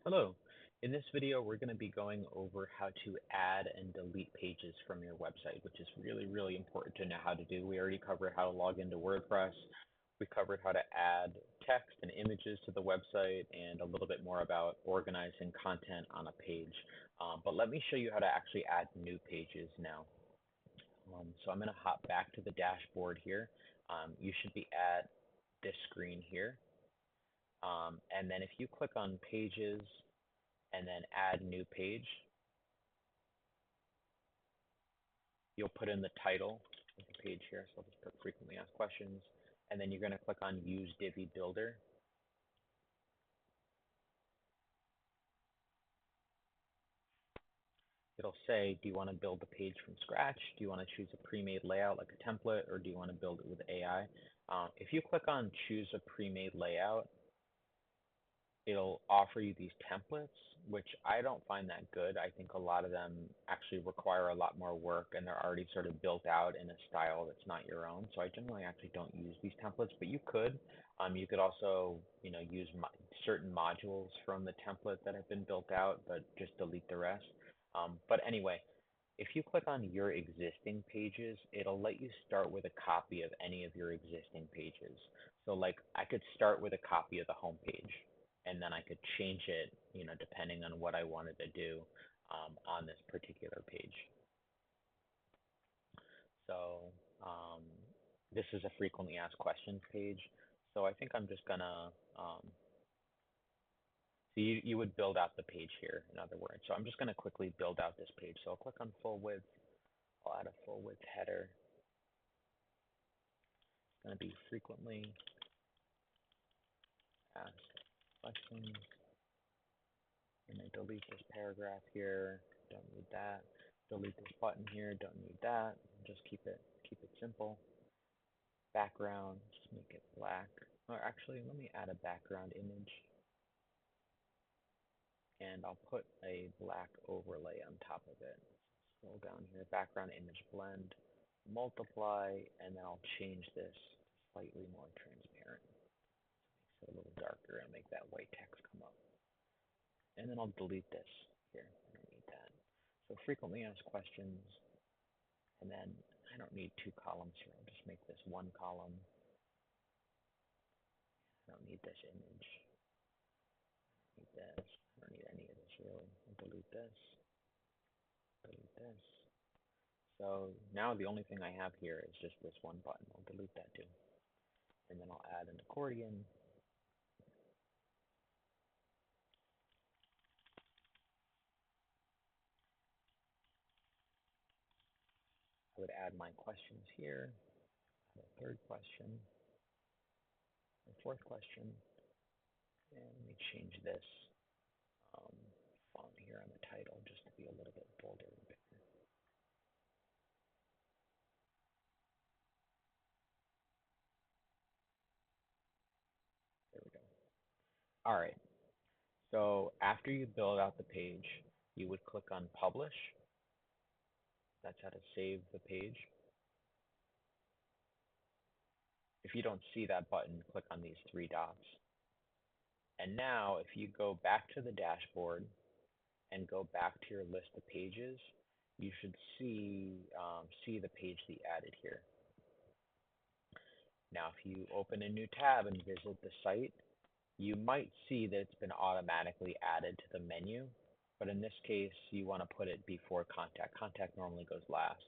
Hello. In this video, we're going to be going over how to add and delete pages from your website, which is really, really important to know how to do. We already covered how to log into WordPress. We covered how to add text and images to the website and a little bit more about organizing content on a page. But let me show you how to actually add new pages now. So I'm going to hop back to the dashboard here. You should be at this screen here. And then if you click on pages and then add new page, you'll put in the title of the page here. So I'll just put frequently asked questions. And then you're going to click on use Divi Builder. It'll say, do you want to build the page from scratch? Do you want to choose a pre-made layout like a template, or do you want to build it with AI? If you click on choose a pre-made layout, it'll offer you these templates, which I don't find that good. I think a lot of them actually require a lot more work and they're already sort of built out in a style that's not your own. So I generally actually don't use these templates, but you could. You could also, use certain modules from the template that have been built out, but just delete the rest. But anyway, if you click on your existing pages, it'll let you start with a copy of any of your existing pages. So like I could start with a copy of the home page and then I could change it, depending on what I wanted to do on this particular page. So this is a frequently asked questions page. So I think I'm just gonna, so you would build out the page here, in other words. So I'm just gonna quickly build out this page. So I'll click on full width. I'll add a full width header. It's gonna be frequently asked questions. And then delete this paragraph here, don't need that. Delete this button here, don't need that. Just keep it simple. Background, just make it black. Or actually, let me add a background image. And I'll put a black overlay on top of it. Scroll down here, background image blend, multiply, and then I'll change this to slightly more transparent. Makes it a little darker and make that white text come up. And then I'll delete this here. I don't need that. So frequently asked questions, and then I don't need two columns here. I'll just make this one column. I don't need this image. I don't need this. I don't need any of this really. I'll delete this. Delete this. So now the only thing I have here is just this one button. I'll delete that too. And then I'll add an accordion. I would add my questions here. Add a third question. A fourth question. And let me change this font here on the title just to be a little bit bolder and bigger. There we go. All right. So after you build out the page, you would click on Publish. That's how to save the page. If you don't see that button, click on these three dots. And now if you go back to the dashboard and go back to your list of pages, you should see the page that you added here. Now if you open a new tab and visit the site, you might see that it's been automatically added to the menu, but in this case, you want to put it before contact. Contact normally goes last.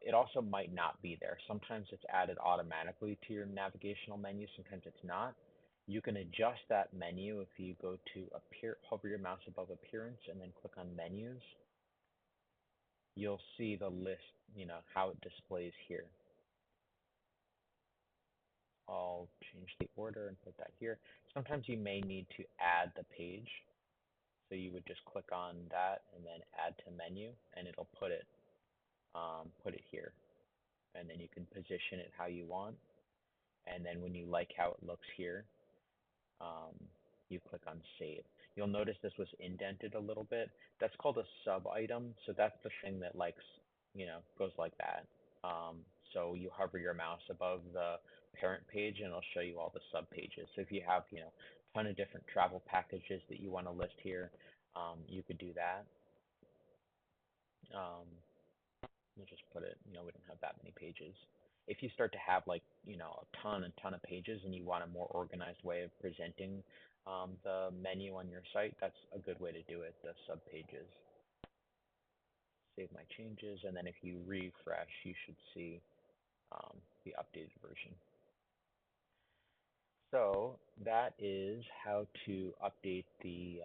It also might not be there. Sometimes it's added automatically to your navigational menu, sometimes it's not. You can adjust that menu if you go to hover your mouse above appearance and then click on menus. You'll see the list, how it displays here. I'll change the order and put that here. Sometimes you may need to add the page. So you would just click on that and then add to menu, and it'll put it here. And then you can position it how you want. And then when you like how it looks here, you click on save. You'll notice this was indented a little bit. That's called a sub item. So that's the thing that goes like that. So you hover your mouse above the parent page and it'll show you all the sub pages. So if you have, ton of different travel packages that you want to list here, you could do that. Um, we'll just put it, we don't have that many pages. If you start to have like, a ton of pages and you want a more organized way of presenting the menu on your site, that's a good way to do it, the sub pages. Save my changes, and then if you refresh, you should see the updated version. So that is how to update the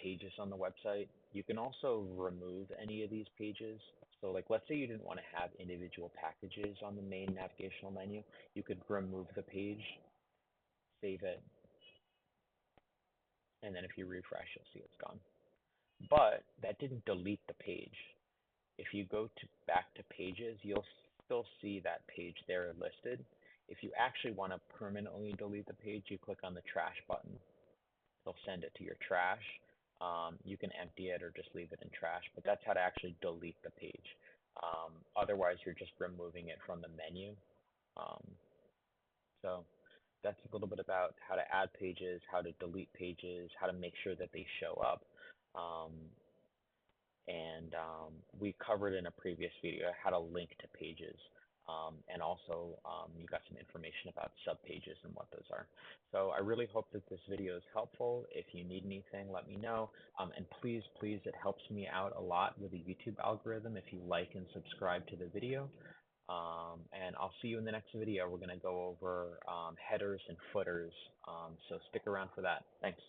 pages on the website. You can also remove any of these pages. So like let's say you didn't want to have individual packages on the main navigational menu, you could remove the page, save it, and then if you refresh, you'll see it's gone. But that didn't delete the page. If you go back to pages, you'll still see that page there listed. If you actually want to permanently delete the page, you click on the trash button. They'll send it to your trash. You can empty it or just leave it in trash, but that's how to actually delete the page. Otherwise, you're just removing it from the menu. Um, so that's a little bit about how to add pages, how to delete pages, how to make sure that they show up. Um, and we covered in a previous video how to link to pages. And also, you got some information about subpages and what those are. So I really hope that this video is helpful. If you need anything, let me know. And please, it helps me out a lot with the YouTube algorithm if you like and subscribe to the video. And I'll see you in the next video. We're going to go over headers and footers. So stick around for that. Thanks.